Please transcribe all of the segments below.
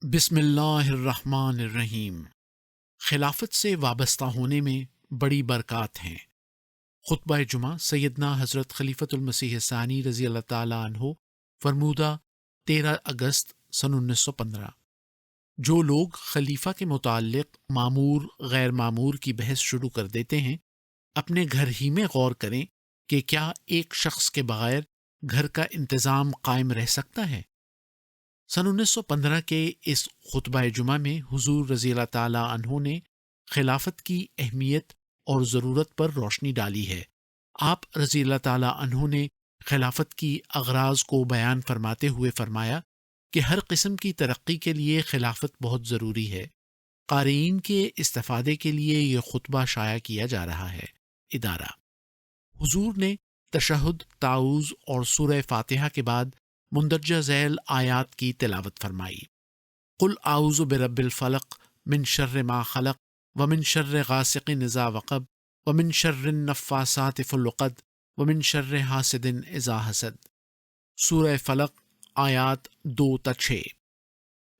بسم اللہ الرحمن الرحیم۔ خلافت سے وابستہ ہونے میں بڑی برکات ہیں۔ خطبہ جمعہ سیدنا حضرت خلیفۃ المسیح ثانی رضی اللہ تعالیٰ عنہ، فرمودہ 13 اگست سن 1915۔ جو لوگ خلیفہ کے متعلق معمور غیر معمور کی بحث شروع کر دیتے ہیں، اپنے گھر ہی میں غور کریں کہ کیا ایک شخص کے بغیر گھر کا انتظام قائم رہ سکتا ہے؟ سن 1915 کے اس خطبہ جمعہ میں حضور رضی اللہ تعالیٰ عنہ نے خلافت کی اہمیت اور ضرورت پر روشنی ڈالی ہے۔ آپ رضی اللہ تعالیٰ عنہ نے خلافت کی اغراض کو بیان فرماتے ہوئے فرمایا کہ ہر قسم کی ترقی کے لیے خلافت بہت ضروری ہے۔ قارئین کے استفادے کے لیے یہ خطبہ شائع کیا جا رہا ہے۔ ادارہ حضور نے تشہد، تعوذ اور سورہ فاتحہ کے بعد مندرجہ ذیل آیات کی تلاوت فرمائی۔ قل اعوذ برب الفلق من شر ما خلق ومن شر غاسق اذا وقب ومن شر النفاثات فی العقد ومن شر حاسد اذا حسد۔ سورہ فلق آیات 2 تا 6۔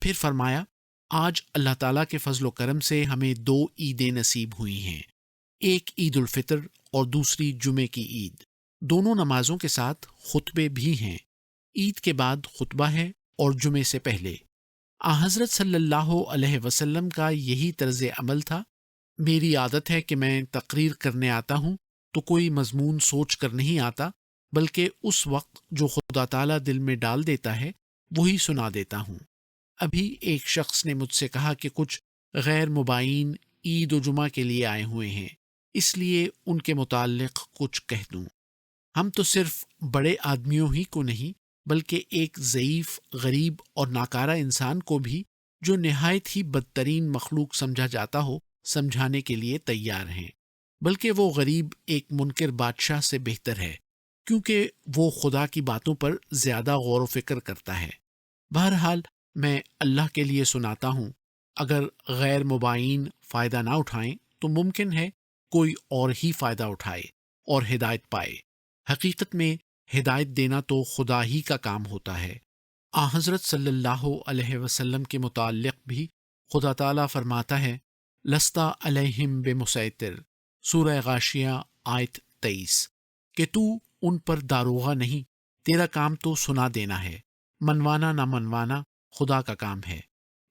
پھر فرمایا، آج اللہ تعالیٰ کے فضل و کرم سے ہمیں 2 عیدیں نصیب ہوئی ہیں، ایک عید الفطر اور دوسری جمعے کی عید۔ دونوں نمازوں کے ساتھ خطبے بھی ہیں۔ عید کے بعد خطبہ ہے اور جمعے سے پہلے۔ حضرت صلی اللہ علیہ وسلم کا یہی طرز عمل تھا۔ میری عادت ہے کہ میں تقریر کرنے آتا ہوں تو کوئی مضمون سوچ کر نہیں آتا، بلکہ اس وقت جو خدا تعالیٰ دل میں ڈال دیتا ہے وہی سنا دیتا ہوں۔ ابھی ایک شخص نے مجھ سے کہا کہ کچھ غیر مبائین عید و جمعہ کے لیے آئے ہوئے ہیں، اس لیے ان کے متعلق کچھ کہہ دوں۔ ہم تو صرف بڑے آدمیوں ہی کو نہیں، بلکہ ایک ضعیف، غریب اور ناکارہ انسان کو بھی، جو نہایت ہی بدترین مخلوق سمجھا جاتا ہو، سمجھانے کے لیے تیار ہیں۔ بلکہ وہ غریب ایک منکر بادشاہ سے بہتر ہے، کیونکہ وہ خدا کی باتوں پر زیادہ غور و فکر کرتا ہے۔ بہرحال میں اللہ کے لیے سناتا ہوں، اگر غیر مبائین فائدہ نہ اٹھائیں تو ممکن ہے کوئی اور ہی فائدہ اٹھائے اور ہدایت پائے۔ حقیقت میں ہدایت دینا تو خدا ہی کا کام ہوتا ہے۔ حضرت صلی اللہ علیہ وسلم کے متعلق بھی خدا تعالیٰ فرماتا ہے، لستا علیہم بمسیطر، سورہ غاشیہ آیت 23، کہ تو ان پر داروغہ نہیں، تیرا کام تو سنا دینا ہے، منوانا نہ منوانا خدا کا کام ہے۔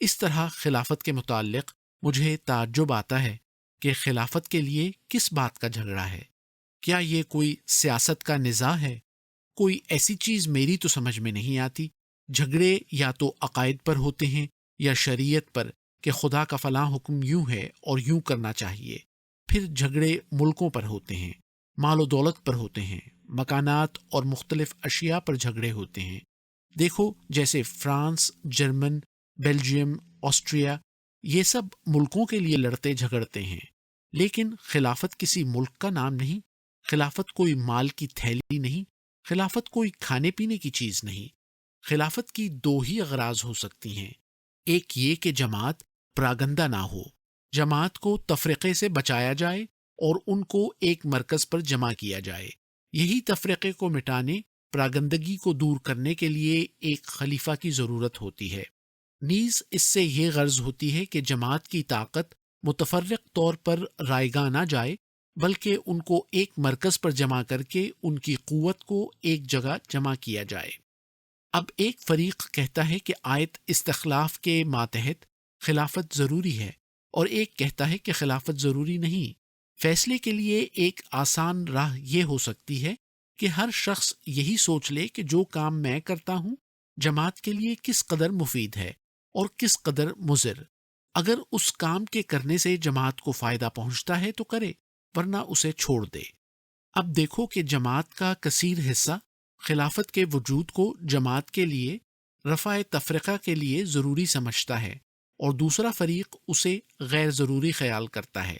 اس طرح خلافت کے متعلق مجھے تعجب آتا ہے کہ خلافت کے لیے کس بات کا جھگڑا ہے؟ کیا یہ کوئی سیاست کا نزاع ہے؟ کوئی ایسی چیز میری تو سمجھ میں نہیں آتی۔ جھگڑے یا تو عقائد پر ہوتے ہیں یا شریعت پر، کہ خدا کا فلاں حکم یوں ہے اور یوں کرنا چاہیے۔ پھر جھگڑے ملکوں پر ہوتے ہیں، مال و دولت پر ہوتے ہیں، مکانات اور مختلف اشیاء پر جھگڑے ہوتے ہیں۔ دیکھو، جیسے فرانس، جرمن، بیلجیم، آسٹریا، یہ سب ملکوں کے لیے لڑتے جھگڑتے ہیں۔ لیکن خلافت کسی ملک کا نام نہیں، خلافت کوئی مال کی تھیلی نہیں، خلافت کوئی کھانے پینے کی چیز نہیں۔ خلافت کی 2 ہی اغراض ہو سکتی ہیں، ایک یہ کہ جماعت پراگندہ نہ ہو، جماعت کو تفرقے سے بچایا جائے اور ان کو ایک مرکز پر جمع کیا جائے۔ یہی تفرقے کو مٹانے، پراگندگی کو دور کرنے کے لیے ایک خلیفہ کی ضرورت ہوتی ہے۔ نیز اس سے یہ غرض ہوتی ہے کہ جماعت کی طاقت متفرق طور پر رائیگاں نہ جائے، بلکہ ان کو ایک مرکز پر جمع کر کے ان کی قوت کو ایک جگہ جمع کیا جائے۔ اب ایک فریق کہتا ہے کہ آیت استخلاف کے ماتحت خلافت ضروری ہے، اور ایک کہتا ہے کہ خلافت ضروری نہیں۔ فیصلے کے لیے ایک آسان راہ یہ ہو سکتی ہے کہ ہر شخص یہی سوچ لے کہ جو کام میں کرتا ہوں جماعت کے لیے کس قدر مفید ہے اور کس قدر مضر۔ اگر اس کام کے کرنے سے جماعت کو فائدہ پہنچتا ہے تو کرے، ورنہ اسے چھوڑ دے۔ اب دیکھو کہ جماعت کا کثیر حصہ خلافت کے وجود کو جماعت کے لیے، رفع تفرقہ کے لیے ضروری سمجھتا ہے، اور دوسرا فریق اسے غیر ضروری خیال کرتا ہے۔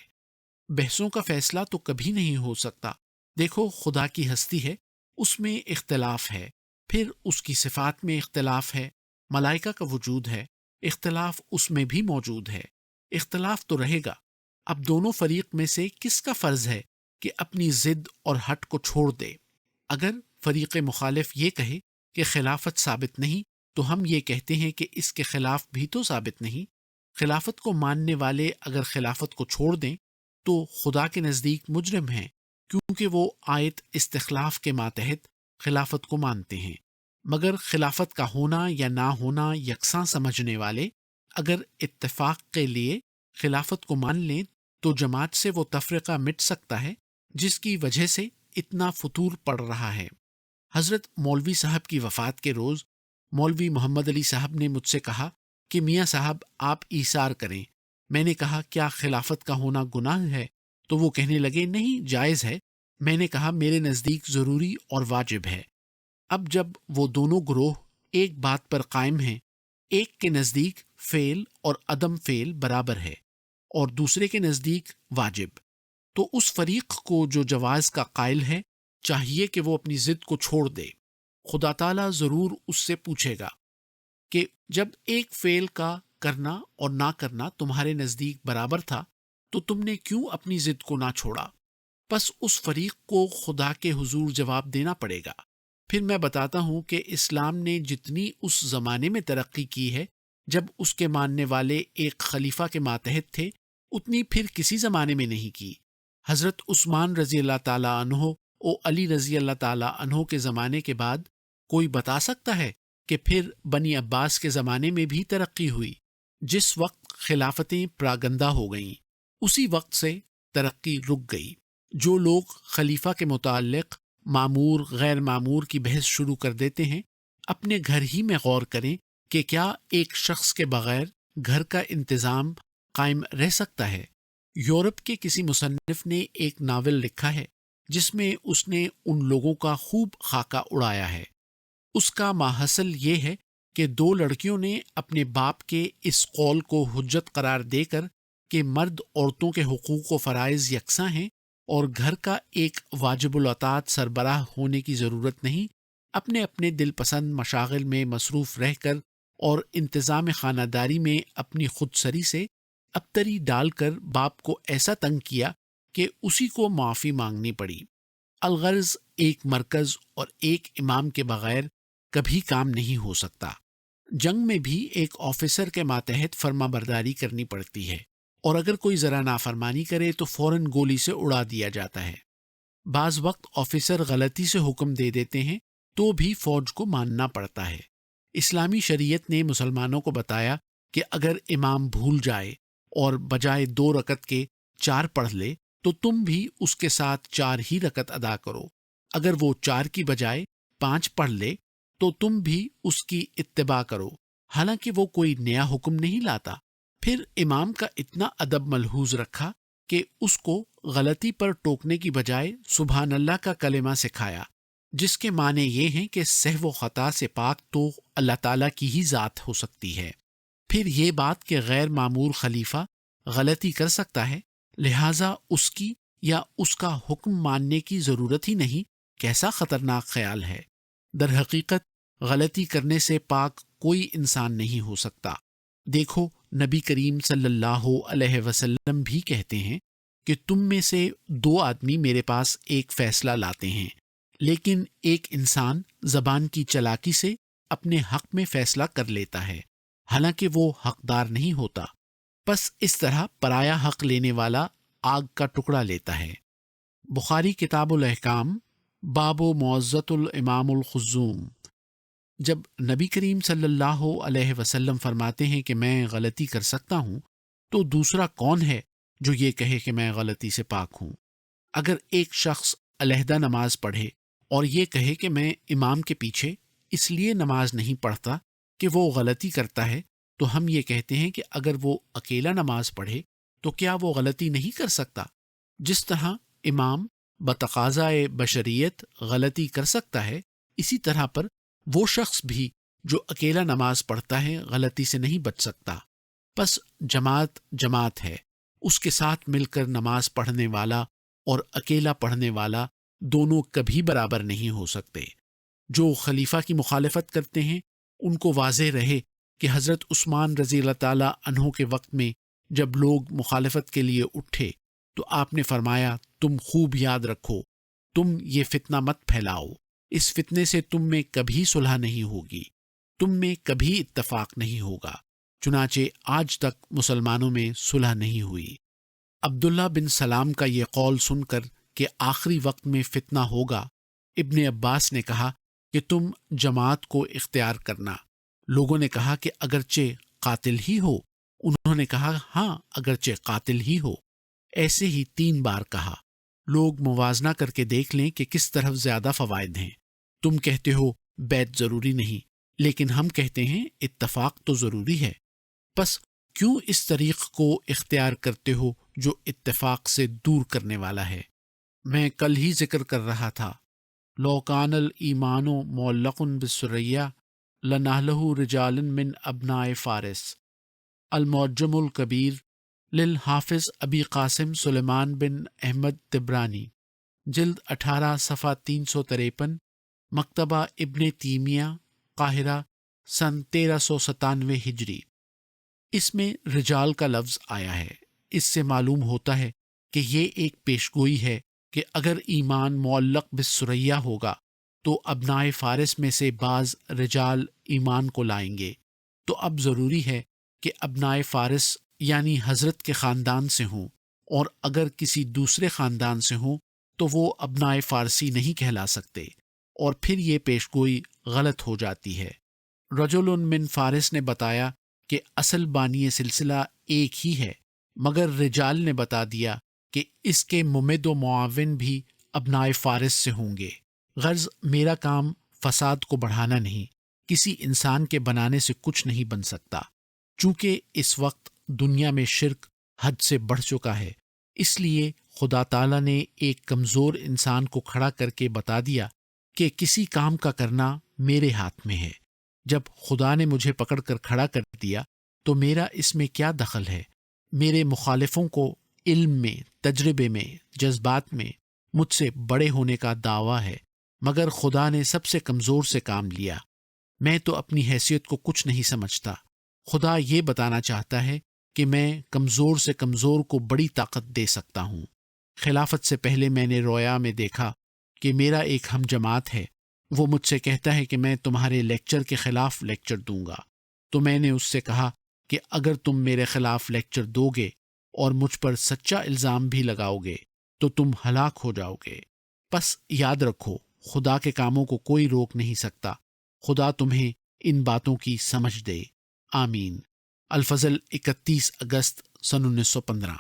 بحثوں کا فیصلہ تو کبھی نہیں ہو سکتا۔ دیکھو، خدا کی ہستی ہے، اس میں اختلاف ہے، پھر اس کی صفات میں اختلاف ہے، ملائکہ کا وجود ہے، اختلاف اس میں بھی موجود ہے، اختلاف تو رہے گا۔ اب دونوں فریق میں سے کس کا فرض ہے کہ اپنی ضد اور ہٹ کو چھوڑ دے؟ اگر فریق مخالف یہ کہے کہ خلافت ثابت نہیں، تو ہم یہ کہتے ہیں کہ اس کے خلاف بھی تو ثابت نہیں۔ خلافت کو ماننے والے اگر خلافت کو چھوڑ دیں تو خدا کے نزدیک مجرم ہیں، کیونکہ وہ آیت استخلاف کے ماتحت خلافت کو مانتے ہیں۔ مگر خلافت کا ہونا یا نہ ہونا یکساں سمجھنے والے اگر اتفاق کے لیے خلافت کو مان لیں تو جماعت سے وہ تفرقہ مٹ سکتا ہے جس کی وجہ سے اتنا فتور پڑ رہا ہے۔ حضرت مولوی صاحب کی وفات کے روز مولوی محمد علی صاحب نے مجھ سے کہا کہ میاں صاحب آپ ایثار کریں۔ میں نے کہا کیا خلافت کا ہونا گناہ ہے؟ تو وہ کہنے لگے نہیں، جائز ہے۔ میں نے کہا میرے نزدیک ضروری اور واجب ہے۔ اب جب وہ دونوں گروہ ایک بات پر قائم ہیں، ایک کے نزدیک فعل اور عدم فعل برابر ہے اور دوسرے کے نزدیک واجب، تو اس فریق کو جو جواز کا قائل ہے چاہیے کہ وہ اپنی ضد کو چھوڑ دے۔ خدا تعالیٰ ضرور اس سے پوچھے گا کہ جب ایک فعل کا کرنا اور نہ کرنا تمہارے نزدیک برابر تھا تو تم نے کیوں اپنی ضد کو نہ چھوڑا؟ پس اس فریق کو خدا کے حضور جواب دینا پڑے گا۔ پھر میں بتاتا ہوں کہ اسلام نے جتنی اس زمانے میں ترقی کی ہے جب اس کے ماننے والے ایک خلیفہ کے ماتحت تھے، اتنی پھر کسی زمانے میں نہیں کی۔ حضرت عثمان رضی اللہ تعالیٰ عنہ اور علی رضی اللہ تعالیٰ عنہ کے زمانے کے بعد کوئی بتا سکتا ہے کہ پھر بنی عباس کے زمانے میں بھی ترقی ہوئی؟ جس وقت خلافتیں پراگندہ ہو گئیں اسی وقت سے ترقی رک گئی۔ جو لوگ خلیفہ کے متعلق معمور غیر معمور کی بحث شروع کر دیتے ہیں، اپنے گھر ہی میں غور کریں کہ کیا ایک شخص کے بغیر گھر کا انتظام قائم رہ سکتا ہے؟ یورپ کے کسی مصنف نے ایک ناول لکھا ہے جس میں اس نے ان لوگوں کا خوب خاکہ اڑایا ہے۔ اس کا ماحصل یہ ہے کہ دو لڑکیوں نے اپنے باپ کے اس قول کو حجت قرار دے کر کہ مرد عورتوں کے حقوق و فرائض یکساں ہیں اور گھر کا ایک واجب الاطاعت سربراہ ہونے کی ضرورت نہیں، اپنے اپنے دل پسند مشاغل میں مصروف رہ کر اور انتظام خانہ داری میں اپنی خود سری سے ابتری ڈال کر باپ کو ایسا تنگ کیا کہ اسی کو معافی مانگنی پڑی۔ الغرض ایک مرکز اور ایک امام کے بغیر کبھی کام نہیں ہو سکتا۔ جنگ میں بھی ایک آفیسر کے ماتحت فرما برداری کرنی پڑتی ہے، اور اگر کوئی ذرا نافرمانی کرے تو فوراً گولی سے اڑا دیا جاتا ہے۔ بعض وقت آفیسر غلطی سے حکم دے دیتے ہیں تو بھی فوج کو ماننا پڑتا ہے۔ اسلامی شریعت نے مسلمانوں کو بتایا کہ اگر امام بھول جائے اور بجائے 2 رکعت کے 4 پڑھ لے تو تم بھی اس کے ساتھ 4 ہی رکعت ادا کرو۔ اگر وہ 4 کی بجائے 5 پڑھ لے تو تم بھی اس کی اتباع کرو، حالانکہ وہ کوئی نیا حکم نہیں لاتا۔ پھر امام کا اتنا ادب ملحوظ رکھا کہ اس کو غلطی پر ٹوکنے کی بجائے سبحان اللہ کا کلمہ سکھایا، جس کے معنی یہ ہیں کہ سہو و خطا سے پاک تو اللہ تعالیٰ کی ہی ذات ہو سکتی ہے۔ پھر یہ بات کہ غیر معمور خلیفہ غلطی کر سکتا ہے، لہٰذا اس کی یا اس کا حکم ماننے کی ضرورت ہی نہیں، کیسا خطرناک خیال ہے۔ در حقیقت غلطی کرنے سے پاک کوئی انسان نہیں ہو سکتا۔ دیکھو نبی کریم صلی اللہ علیہ وسلم بھی کہتے ہیں کہ تم میں سے 2 آدمی میرے پاس ایک فیصلہ لاتے ہیں، لیکن ایک انسان زبان کی چلاکی سے اپنے حق میں فیصلہ کر لیتا ہے، حالانکہ وہ حقدار نہیں ہوتا۔ پس اس طرح پرایا حق لینے والا آگ کا ٹکڑا لیتا ہے۔ بخاری کتاب الاحکام باب معزت الامام الخزوم۔ جب نبی کریم صلی اللہ علیہ وسلم فرماتے ہیں کہ میں غلطی کر سکتا ہوں، تو دوسرا کون ہے جو یہ کہے کہ میں غلطی سے پاک ہوں؟ اگر ایک شخص علیحدہ نماز پڑھے اور یہ کہے کہ میں امام کے پیچھے اس لیے نماز نہیں پڑھتا کہ وہ غلطی کرتا ہے، تو ہم یہ کہتے ہیں کہ اگر وہ اکیلا نماز پڑھے تو کیا وہ غلطی نہیں کر سکتا؟ جس طرح امام بتقاضائے بشریت غلطی کر سکتا ہے، اسی طرح پر وہ شخص بھی جو اکیلا نماز پڑھتا ہے غلطی سے نہیں بچ سکتا۔ پس جماعت جماعت ہے، اس کے ساتھ مل کر نماز پڑھنے والا اور اکیلا پڑھنے والا دونوں کبھی برابر نہیں ہو سکتے۔ جو خلیفہ کی مخالفت کرتے ہیں ان کو واضح رہے کہ حضرت عثمان رضی اللہ تعالیٰ عنہ کے وقت میں جب لوگ مخالفت کے لیے اٹھے تو آپ نے فرمایا تم خوب یاد رکھو، تم یہ فتنہ مت پھیلاؤ، اس فتنے سے تم میں کبھی صلح نہیں ہوگی۔ تم میں کبھی اتفاق نہیں ہوگا، چنانچہ آج تک مسلمانوں میں صلح نہیں ہوئی۔ عبداللہ بن سلام کا یہ قول سن کر کہ آخری وقت میں فتنہ ہوگا، ابن عباس نے کہا کہ تم جماعت کو اختیار کرنا۔ لوگوں نے کہا کہ اگرچہ قاتل ہی ہو، انہوں نے کہا ہاں اگرچہ قاتل ہی ہو، ایسے ہی 3 بار کہا۔ لوگ موازنہ کر کے دیکھ لیں کہ کس طرف زیادہ فوائد ہیں۔ تم کہتے ہو بیعت ضروری نہیں، لیکن ہم کہتے ہیں اتفاق تو ضروری ہے۔ پس کیوں اس طریق کو اختیار کرتے ہو جو اتفاق سے دور کرنے والا ہے؟ میں کل ہی ذکر کر رہا تھا، لو کان الایمان معلق بالثریہ لنہلہ رجال من ابناء فارس، المعجم الکبیر للحافظ ابی قاسم سلیمان بن احمد طبرانی، جلد 18 صفحہ 353، مکتبہ ابن تیمیہ، قاہرہ، سن 1397 ہجری۔ اس میں رجال کا لفظ آیا ہے۔ اس سے معلوم ہوتا ہے کہ یہ ایک پیشگوئی ہے کہ اگر ایمان معلق بالثریہ ہوگا تو ابنائے فارس میں سے بعض رجال ایمان کو لائیں گے، تو اب ضروری ہے کہ ابنائے فارس یعنی حضرت کے خاندان سے ہوں، اور اگر کسی دوسرے خاندان سے ہوں تو وہ ابنائے فارسی نہیں کہلا سکتے، اور پھر یہ پیشگوئی غلط ہو جاتی ہے۔ رجل من فارس نے بتایا کہ اصل بانی سلسلہ ایک ہی ہے، مگر رجال نے بتا دیا کہ اس کے ممد و معاون بھی ابنائے فارس سے ہوں گے۔ غرض میرا کام فساد کو بڑھانا نہیں، کسی انسان کے بنانے سے کچھ نہیں بن سکتا۔ چونکہ اس وقت دنیا میں شرک حد سے بڑھ چکا ہے، اس لیے خدا تعالیٰ نے ایک کمزور انسان کو کھڑا کر کے بتا دیا کہ کسی کام کا کرنا میرے ہاتھ میں ہے۔ جب خدا نے مجھے پکڑ کر کھڑا کر دیا تو میرا اس میں کیا دخل ہے؟ میرے مخالفوں کو علم میں، تجربے میں، جذبات میں مجھ سے بڑے ہونے کا دعویٰ ہے، مگر خدا نے سب سے کمزور سے کام لیا۔ میں تو اپنی حیثیت کو کچھ نہیں سمجھتا، خدا یہ بتانا چاہتا ہے کہ میں کمزور سے کمزور کو بڑی طاقت دے سکتا ہوں۔ خلافت سے پہلے میں نے رویا میں دیکھا کہ میرا ایک ہم جماعت ہے، وہ مجھ سے کہتا ہے کہ میں تمہارے لیکچر کے خلاف لیکچر دوں گا۔ تو میں نے اس سے کہا کہ اگر تم میرے خلاف لیکچر دو گے اور مجھ پر سچا الزام بھی لگاؤ گے تو تم ہلاک ہو جاؤ گے۔ پس یاد رکھو، خدا کے کاموں کو کوئی روک نہیں سکتا۔ خدا تمہیں ان باتوں کی سمجھ دے، آمین۔ الفضل، 31 اگست سن 1915۔